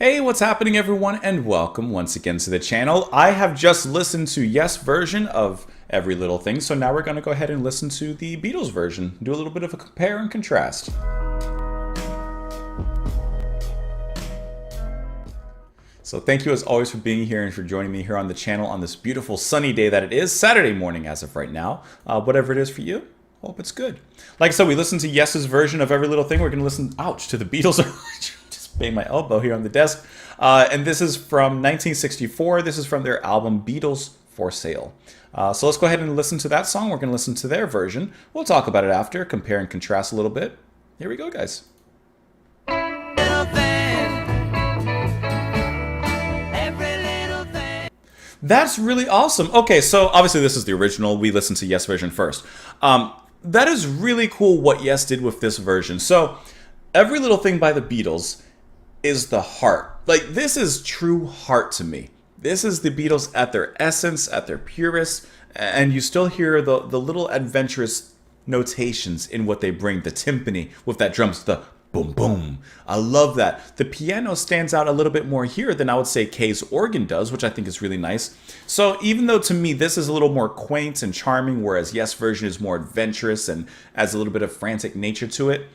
Hey, what's happening everyone, and welcome once again to the channel. I have just listened to Yes version of Every Little Thing, so now we're going to go ahead and listen to the Beatles version, do a little bit of a compare and contrast. So thank you as always for being here and for joining me here on the channel on this beautiful sunny day that it is, Saturday morning as of right now. Whatever it is for you, hope it's good. Like I said, we listened to Yes's version of Every Little Thing. We're going to listen, ouch, to the Beatles version. Bang my elbow here on the desk. And this is from 1964. This is from their album Beatles for Sale. So let's go ahead and listen to that song. We're going to listen to their version. We'll talk about it after, compare and contrast a little bit. Here we go, guys. That's really awesome. Okay, so obviously this is the original. We listened to Yes version first. That is really cool what Yes did with this version. So Every Little Thing by the Beatles is the heart. Like, this is true heart to me. This is the Beatles at their essence, at their purest, and you still hear the little adventurous notations in what they bring. The timpani with that drums, the boom boom. I love that. The piano stands out a little bit more here than I would say Kay's organ does, which I think is really nice. So even though to me this is a little more quaint and charming, whereas Yes version is more adventurous and adds a little bit of frantic nature to it,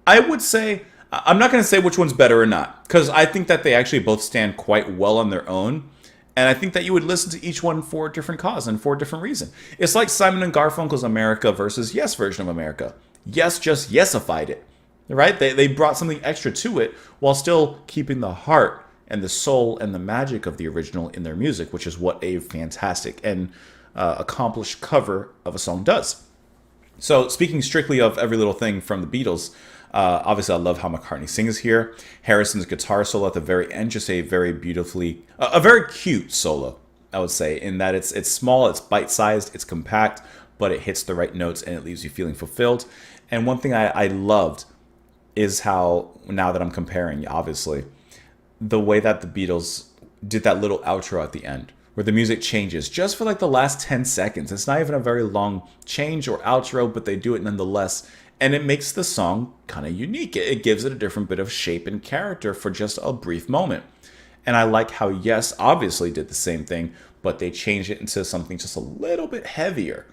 I would say, I'm not going to say which one's better or not, because I think that they actually both stand quite well on their own. And I think that you would listen to each one for a different cause and for a different reason. It's like Simon and Garfunkel's America versus Yes version of America. Yes just yesified it, right? They brought something extra to it while still keeping the heart and the soul and the magic of the original in their music, which is what a fantastic and accomplished cover of a song does. So speaking strictly of Every Little Thing from the Beatles, obviously I love how McCartney sings here. Harrison's guitar solo at the very end, just a very beautifully, a very cute solo, I would say, in that it's small, it's bite-sized, it's compact, but it hits the right notes and it leaves you feeling fulfilled. And one thing I loved is how, now that I'm comparing, obviously, the way that the Beatles did that little outro at the end, where the music changes just for like the last 10 seconds. It's not even a very long change or outro, but they do it nonetheless. And it makes the song kind of unique. It gives it a different bit of shape and character for just a brief moment. And I like how Yes obviously did the same thing, but they changed it into something just a little bit heavier,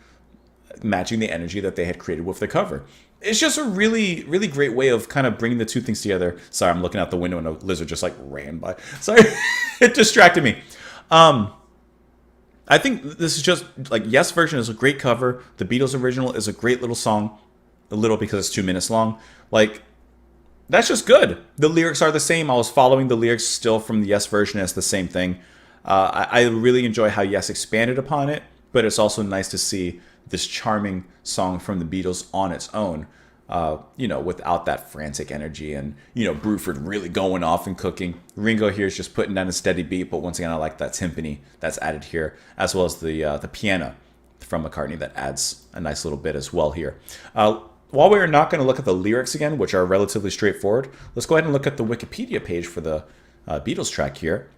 matching the energy that they had created with the cover. It's just a really, really great way of kind of bringing the two things together. Sorry, I'm looking out the window and a lizard just like ran by. Sorry, it distracted me. I think this is just like Yes version is a great cover. The Beatles original is a great little song. A little because it's 2 minutes long. Like, that's just good. The lyrics are the same. I was following the lyrics still from the Yes version as the same thing. I really enjoy how Yes expanded upon it, but it's also nice to see this charming song from the Beatles on its own, without that frantic energy and, Bruford really going off and cooking. Ringo here is just putting down a steady beat, but once again, I like that timpani that's added here, as well as the piano from McCartney that adds a nice little bit as well here. While we are not going to look at the lyrics again, which are relatively straightforward, let's go ahead and look at the Wikipedia page for the Beatles track here.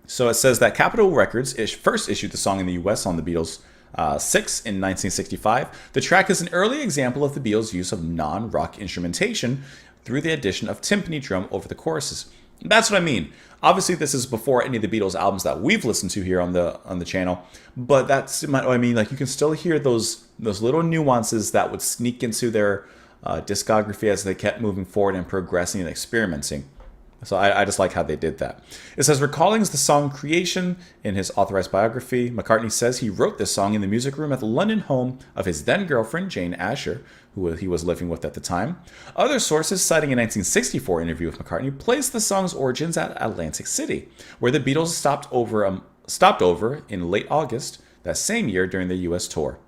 So it says that Capitol Records first issued the song in the US on the Beatles 6 in 1965. The track is an early example of the Beatles' use of non-rock instrumentation through the addition of timpani drum over the choruses. That's what I mean. Obviously, this is before any of the Beatles albums that we've listened to here on the channel, but that's what I mean. Like, you can still hear those little nuances that would sneak into their discography as they kept moving forward and progressing and experimenting. So I just like how they did that. It says, recalling the song creation in his authorized biography, McCartney says he wrote this song in the music room at the London home of his then-girlfriend, Jane Asher, who he was living with at the time. Other sources, citing a 1964 interview with McCartney, place the song's origins at Atlantic City, where the Beatles stopped over in late August that same year during the U.S. tour.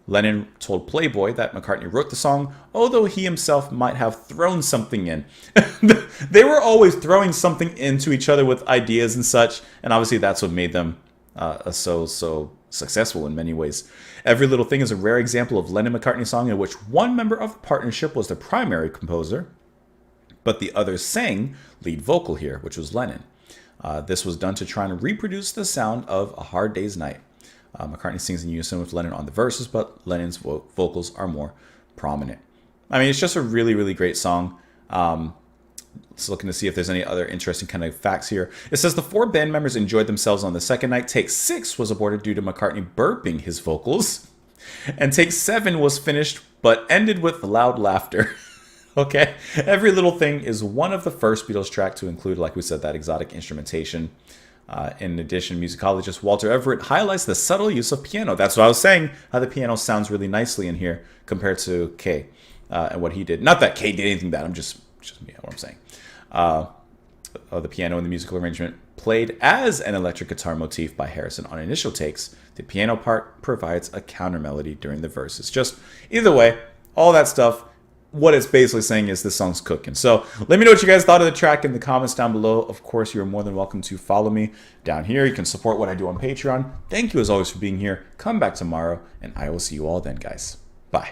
Lennon told Playboy that McCartney wrote the song, although he himself might have thrown something in. They were always throwing something into each other with ideas and such, and obviously that's what made them so successful in many ways. Every Little Thing is a rare example of Lennon-McCartney song in which one member of the partnership was the primary composer, but the other sang lead vocal here, which was Lennon. This was done to try and reproduce the sound of A Hard Day's Night. McCartney sings in unison with Lennon on the verses, but Lennon's vocals are more prominent. I mean, it's just a really, really great song. Just looking to see if there's any other interesting kind of facts here. It says the 4 band members enjoyed themselves on the second night. Take 6 was aborted due to McCartney burping his vocals. And take 7 was finished but ended with loud laughter. Okay? Every Little Thing is one of the first Beatles track to include, like we said, that exotic instrumentation. In addition, musicologist Walter Everett highlights the subtle use of piano. That's what I was saying, how the piano sounds really nicely in here compared to Kay and what he did. Not that Kay did anything bad, I'm just me, what I'm saying. The piano in the musical arrangement played as an electric guitar motif by Harrison on initial takes. The piano part provides a counter melody during the verses. Just either way, all that stuff. What it's basically saying is this song's cooking. So let me know what you guys thought of the track in the comments down below. Of course, you're more than welcome to follow me down here. You can support what I do on Patreon. Thank you as always for being here. Come back tomorrow, and I will see you all then, guys. Bye.